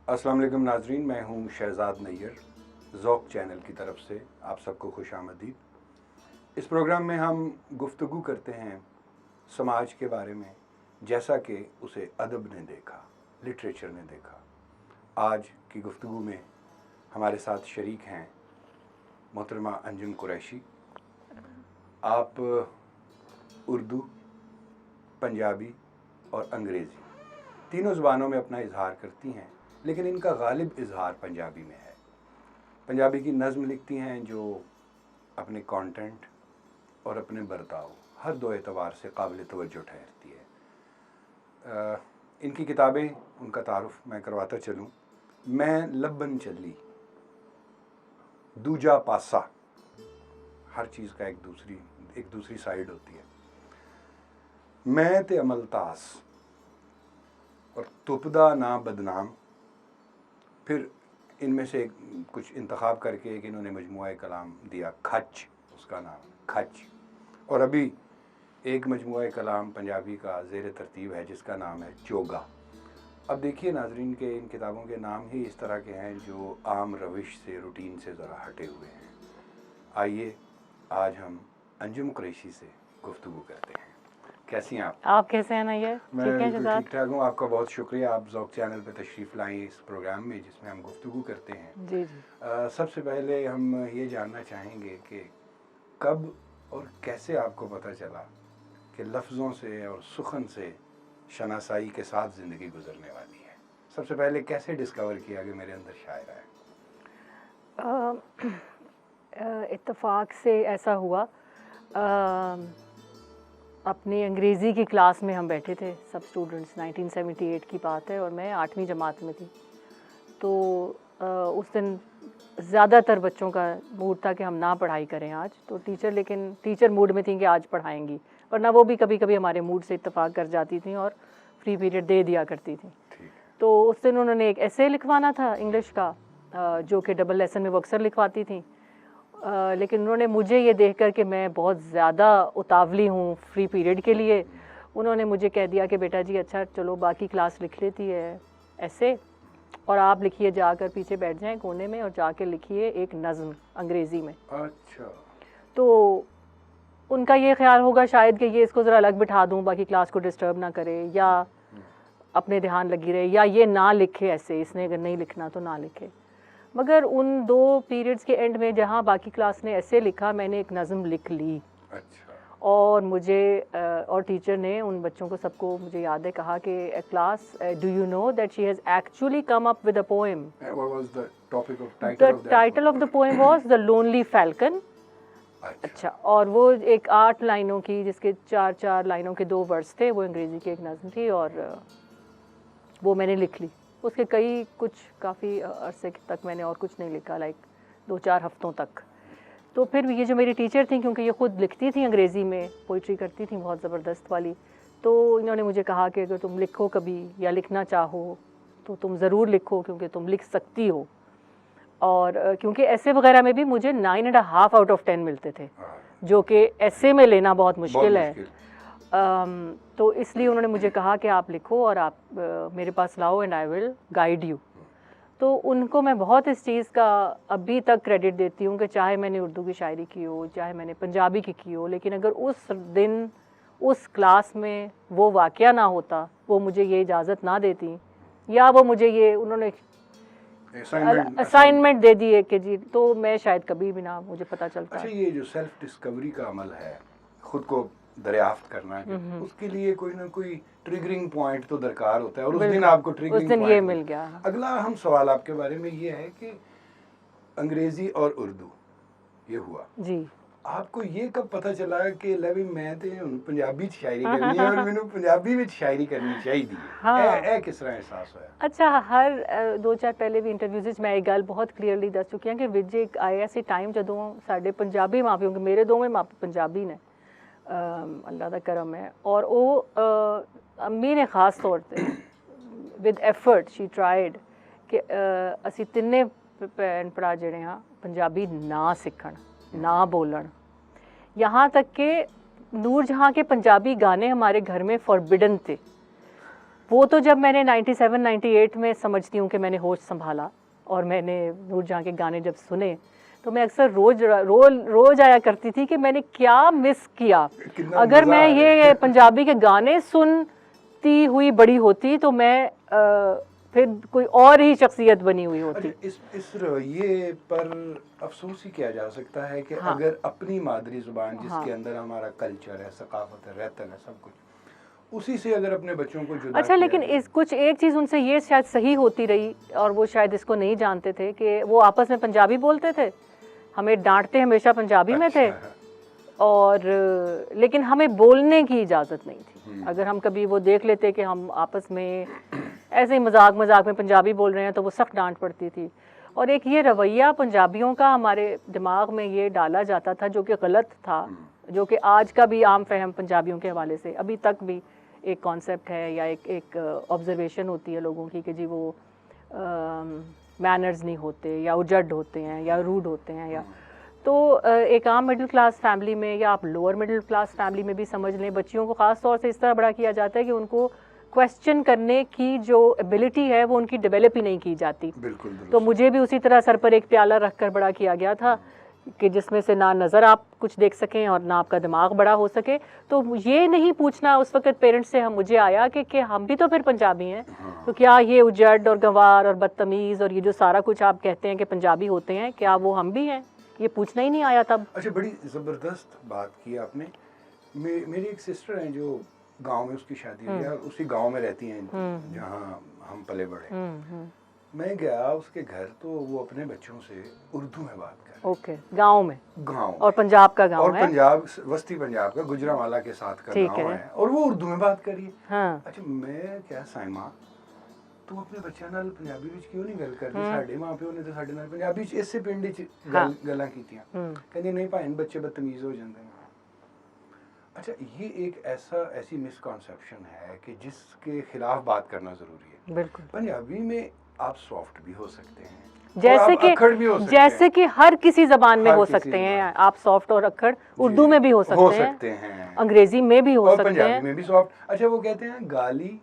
अस्सलाम वालेकुम नाजरीन, मैं हूं शहजाद नैयर। ज़ौक़ चैनल की तरफ से आप सबको खुशामदीद। इस प्रोग्राम में हम गुफ्तगू करते हैं समाज के बारे में, जैसा कि उसे अदब ने देखा, लिटरेचर ने देखा। आज की गुफ्तगू में हमारे साथ शरीक हैं मोहतरमा अंजुम कुरैशी। आप उर्दू, पंजाबी और अंग्रेज़ी तीनों ज़बानों में अपना इजहार करती हैं, लेकिन इनका गालिब इजहार पंजाबी में है। पंजाबी की नज़्म लिखती हैं जो अपने कंटेंट और अपने बर्ताव हर दो एतबार से काबिल तवज्जो ठहरती है। इनकी किताबें, उनका तारुफ मैं करवाता चलूँ। मैं लब्बन चली, दूजा पासा, हर चीज़ का एक दूसरी साइड होती है। मैं ते अमलतास और तुपदा ना बदनाम। फिर इनमें से कुछ इंतखाब करके एक इन्होंने मजमुआ कलाम दिया, खच, उसका नाम खच। और अभी एक मजमुआ कलाम पंजाबी का ज़ेर तरतीब है जिसका नाम है चोगा। अब देखिए नाजरीन के इन किताबों के नाम ही इस तरह के हैं जो आम रविश से, रूटीन से ज़रा हटे हुए हैं। आइए आज हम अंजुम कुरैशी से गुफ्तगू करते हैं। कैसी हैं आप? आप कैसे हैं नैयर? ठीक है शहजाद? ठीक ठाक हूँ। आपका बहुत शुक्रिया, आप ज़ौक़ चैनल पे तशरीफ़ लाई इस प्रोग्राम में जिसमें हम गुफ्तगू करते हैं। जी जी। सबसे पहले हम ये जानना चाहेंगे कि कब और कैसे आपको पता चला कि लफ्ज़ों से और सुखन से शनासाई के साथ ज़िंदगी गुजरने वाली है। सबसे पहले कैसे डिस्कवर किया कि मेरे अंदर शायर है? इत्तेफाक से ऐसा हुआ, अपनी अंग्रेज़ी की क्लास में हम बैठे थे सब स्टूडेंट्स, 1978 की बात है और मैं 8वीं जमात में थी। तो उस दिन ज़्यादातर बच्चों का मूड था कि हम ना पढ़ाई करें आज, तो टीचर मूड में थी कि आज पढ़ाएंगी, वरना वो भी कभी कभी हमारे मूड से इत्तेफाक कर जाती थी और फ्री पीरियड दे दिया करती थी। तो उस दिन उन्होंने एक एसे लिखवाना था इंग्लिश का, जो कि डबल लेसन में वो अक्सर लिखवाती थी। लेकिन उन्होंने मुझे ये देख कर कि मैं बहुत ज़्यादा उतावली हूँ फ्री पीरियड के लिए, उन्होंने मुझे कह दिया कि बेटा जी अच्छा चलो बाकी क्लास लिख लेती है ऐसे, और आप लिखिए, जाकर पीछे बैठ जाएं कोने में और जाकर लिखिए एक नज़्म अंग्रेज़ी में। अच्छा। तो उनका ये ख्याल होगा शायद कि ये इसको ज़रा अलग बिठा दूँ, बाकी क्लास को डिस्टर्ब ना करे या अपने ध्यान लगी रहे, या ये ना लिखे ऐसे, इसने अगर नहीं लिखना तो ना लिखे। मगर उन 2 पीरियड्स के एंड में जहाँ बाकी क्लास ने ऐसे लिखा, मैंने एक नज़्म लिख ली। अच्छा। और मुझे और टीचर ने उन बच्चों को सबको, मुझे याद है, कहा कि class, do you know that she has actually come up with a poem. The title of the poem was the lonely falcon. अच्छा। और वो एक 8 लाइनों की, जिसके 4-4 लाइनों के 2 वर्स थे, वो अंग्रेज़ी की एक नज़्म थी और वो मैंने लिख ली। उसके काफ़ी अरसे तक मैंने और कुछ नहीं लिखा, लाइक 2-4 हफ्तों तक। तो फिर ये जो मेरी टीचर थी, क्योंकि ये ख़ुद लिखती थी अंग्रेज़ी में, पोइट्री करती थी बहुत ज़बरदस्त वाली, तो इन्होंने मुझे कहा कि अगर तुम लिखो कभी या लिखना चाहो तो तुम ज़रूर लिखो, क्योंकि तुम लिख सकती हो। और क्योंकि ऐसे वगैरह में भी मुझे 9.5 आउट ऑफ 10 मिलते थे, जो कि ऐसे में लेना बहुत मुश्किल है। तो इसलिए उन्होंने मुझे कहा कि आप लिखो और आप मेरे पास लाओ and I will guide you. तो उनको मैं बहुत इस चीज़ का अभी तक क्रेडिट देती हूँ कि चाहे मैंने उर्दू की शायरी की हो, चाहे मैंने पंजाबी की हो, लेकिन अगर उस दिन उस क्लास में वो वाक़या ना होता, वो मुझे ये इजाज़त ना देती, या वो मुझे ये उन्होंने असाइनमेंट दे दिए कि जी, तो मैं शायद कभी भी ना मुझे पता चलता। अच्छा, ये जो सेल्फ डिस्कवरी का अमल है, खुद को दरियाफ्त करना है, उसके लिए कोई ना कोई ट्रिगरिंग पॉइंट तो दरकार होता है, और उस दिन आपको ट्रिगरिंग पॉइंट ये मिल गया। अगला हम सवाल आपके बारे में ये है कि अंग्रेजी और उर्दू ये हुआ जी, आपको ये कब पता चला कि लवी मैं ते पंजाबी शायरी करनी है और मैंने पंजाबी में शायरी करनी चाहिए? हाँ, किस तरह एहसास होया? अच्छा, हर 2-4 पहले भी इंटरव्यूज़ में मैं एक गल बहुत क्लीयरली दस चुकी हूँ कि विच एक आया सी टाइम जदों साडे पंजाबी माँ प्यो, मेरे दोवें माँ पंजाबी ने, अल्लाह दा करम है, और वो अम्मी ने खास तौर पे विद एफर्ट शी ट्राइड कि असी तिन्ने भैन भरा जिहड़े हाँ पंजाबी ना सीखण, ना बोलन। यहाँ तक कि नूरजहाँ के पंजाबी गाने हमारे घर में फॉरबिडन थे। वो तो जब मैंने 97-98 में समझती हूँ कि मैंने होश संभाला और मैंने नूरजहां के गाने जब सुने, तो मैं अक्सर रोज आया करती थी कि मैंने क्या मिस किया। अगर मैं ये पंजाबी के गाने सुनती हुई बड़ी होती तो मैं फिर कोई और ही शख्सियत बनी हुई होती। इस रवैये पर अफसोस ही किया जा सकता है कि हाँ। अगर अपनी मादरी जुबान जिसके अंदर हमारा कल्चर है, सकाफत है, रहता है, सब कुछ, उसी से अगर अपने बच्चों को जुदा अच्छा, लेकिन इस कुछ एक चीज़ उनसे ये शायद सही होती रही और वो शायद इसको नहीं जानते थे कि वो आपस में पंजाबी बोलते थे, हमें डांटते हमेशा पंजाबी में थे, और लेकिन हमें बोलने की इजाज़त नहीं थी। अगर हम कभी वो देख लेते कि हम आपस में ऐसे ही मजाक में पंजाबी बोल रहे हैं तो वो सख्त डांट पड़ती थी। और एक ये रवैया पंजाबियों का हमारे दिमाग में ये डाला जाता था जो कि गलत था, जो कि आज का भी आम फहम पंजाबियों के हवाले से अभी तक भी एक कॉन्सेप्ट है या एक ऑब्जर्वेशन होती है लोगों की कि जी वो मैनर्स नहीं होते या उजड़ होते हैं या रूड होते हैं। या तो एक आम मिडिल क्लास फैमिली में या आप लोअर मिडिल क्लास फैमिली में भी समझ लें, बच्चियों को ख़ास तौर से इस तरह बड़ा किया जाता है कि उनको क्वेश्चन करने की जो एबिलिटी है वो उनकी डेवलप ही नहीं की जाती। बिल्कुल। तो मुझे भी उसी तरह सर पर एक प्याला रख कर बड़ा किया गया था कि जिसमें से ना नज़र आप कुछ देख सकें और ना आपका दिमाग बड़ा हो सके। तो ये नहीं पूछना उस वक्त पेरेंट्स से मुझे आया कि हम भी तो फिर पंजाबी हैं, तो क्या ये उजड़ और गंवार और बदतमीज़ और ये जो सारा कुछ आप कहते हैं कि पंजाबी होते हैं, क्या वो हम भी हैं? ये पूछना ही नहीं आया तब। अच्छा, बड़ी ज़बरदस्त बात की आपने। मेरी एक सिस्टर हैं जो गांव में उसकी शादी हुई है और उसी गांव में रहती हैं जहां हम पले बड़े। मैं गया उसके घर तो वो अपने बच्चों से उर्दू में बात कर रहे। ओके, गांव और पंजाब का गांव है, और पंजाब वस्ती पंजाब का गुजरांवाला के साथ का गांव है और वो उर्दू में बात कर रही है। हाँ। अच्छा, मैं क्या साइमा तू अपने बच्चों नाल पंजाबी विच क्यों नहीं गल करदी? साडे मां प्यो ने तो साडे नाल पंजाबी विच इसे पिंड च गल्लां कीतियां। कहंदी नहीं भाई बच्चे बदतमीज हो जांदे हैं। अच्छा, ये एक ऐसी मिसकॉन्सेप्शन है कि जिसके खिलाफ बात करना जरूरी है। बिल्कुल। पंजाबी में आप सॉफ्ट भी हो सकते हैं, जैसे कि हर किसी जबान में हो सकते हैं आप सॉफ्ट और अक्खड़। उर्दू में भी हो सकते हैं, अंग्रेजी में भी हो सकते हैं, पंजाबी में भी सॉफ्ट। अच्छा, वो कहते हैं गाली,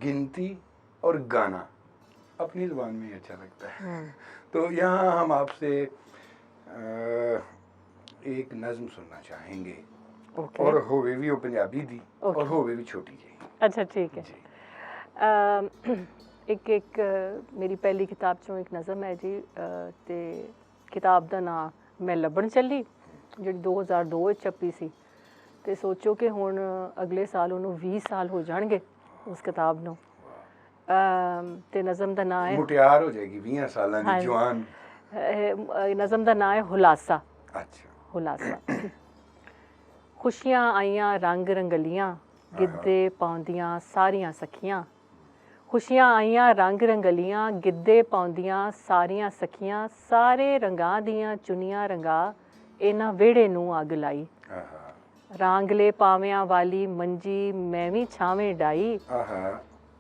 गिनती और गाना अपनी जुबान में ही अच्छा लगता है। तो यहाँ हम आपसे एक नज्म सुनना चाहेंगे। और होवे भी वो पंजाबी दी और होवे भी छोटी जी। अच्छा, ठीक है। एक मेरी पहली किताब चों एक नज़म है जी, ते किताब दा नाम मैं लभण चली, जी 2002 छपी सी। ते सोचो कि हुण अगले साल उन्होंने 20 साल हो जाएंगे उस किताब नूं। ते नज़म दा नाम है, मुटियार हो जाएगी 20 सालां दी जवान। नज़म दा नाम है हुलासा। अच्छा, हुलासा। खुशियां आईयां रंग रंगलियां, गिद्धे पाउंदियां सारियां सखियां। खुशियां आईयां रंग रंगलियां, गिद्धे पाउंदियां सारियां सखियां। सारे रंगां दियां चुनियां रंगा, इन्हां वेड़े नूं अग लाई। रांगले पावियां वाली मंजी, मैं भी छावें डाई।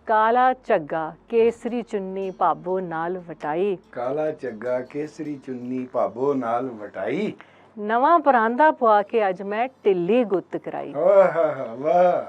काला झग्गा केसरी चुन्नी भाबो नाल वटाई। काला झग्गा केसरी चुन्नी भाबो नाल वटाई। नवा परांदा पवा के अज मैं टिल्ली गुत्त कराई। वाह,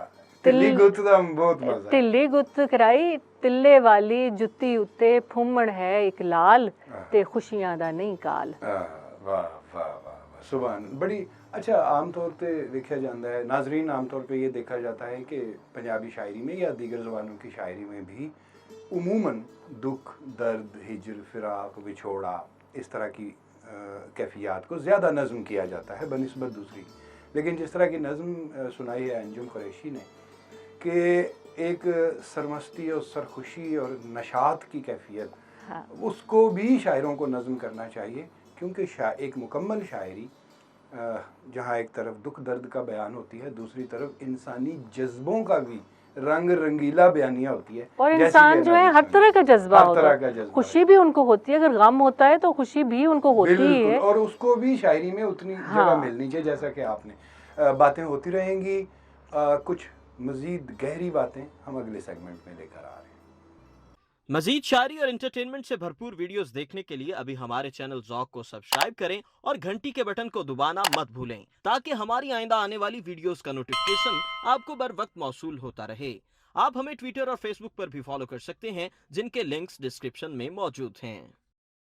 टिल्ली गुत्त दा बहुत मजा। टिल्ली गुत्त कराई, तिल्ले वाली जुत्ती उत्ते फुम्मण है एक लाल, ते खुशियां दा नहीं काल। वाह वाह वाह, सुभान। बड़ी अच्छा, आमतौर पे देखा जाता है नाजरीन, आमतौर पे ये देखा जाता है कि पंजाबी शायरी में या दीगर ज़बानों की शायरी में भी उमूमन दुख, दर्द, हिजर, फिराक, विछोड़ा, इस तरह की कैफियत को ज़्यादा नज़म किया जाता है बनिस्बत दूसरी। लेकिन जिस तरह की नज़म सुनाई है अंजुम कुरैशी ने कि एक सरमस्ती और सरखुशी और नशात की कैफियत, हाँ। उसको भी शायरों को नज़म करना चाहिए, क्योंकि एक मुकम्मल शायरी जहाँ एक तरफ दुख दर्द का बयान होती है, दूसरी तरफ इंसानी जज्बों का भी रंग रंगीला बयानिया होती है। और इंसान जो है हर तरह का जज्बा होता है, खुशी भी उनको होती है, अगर गम होता है तो खुशी भी उनको होती है, और उसको भी शायरी में उतनी जगह मिलनी चाहिए। जैसा कि आपने बातें होती रहेंगी, कुछ मजीद गहरी बातें हम अगले सेगमेंट में लेकर आ रहे हैं। मजीद शायरी और एंटरटेनमेंट से भरपूर वीडियोस देखने के लिए अभी हमारे चैनल ज़ौक़ को सब्सक्राइब करें और घंटी के बटन को दबाना मत भूलें, ताकि हमारी आइंदा आने वाली वीडियोस का नोटिफिकेशन आपको बर वक्त मौसूल होता रहे। आप हमें ट्विटर और फेसबुक पर भी फॉलो कर सकते हैं, जिनके लिंक्स डिस्क्रिप्शन में मौजूद हैं।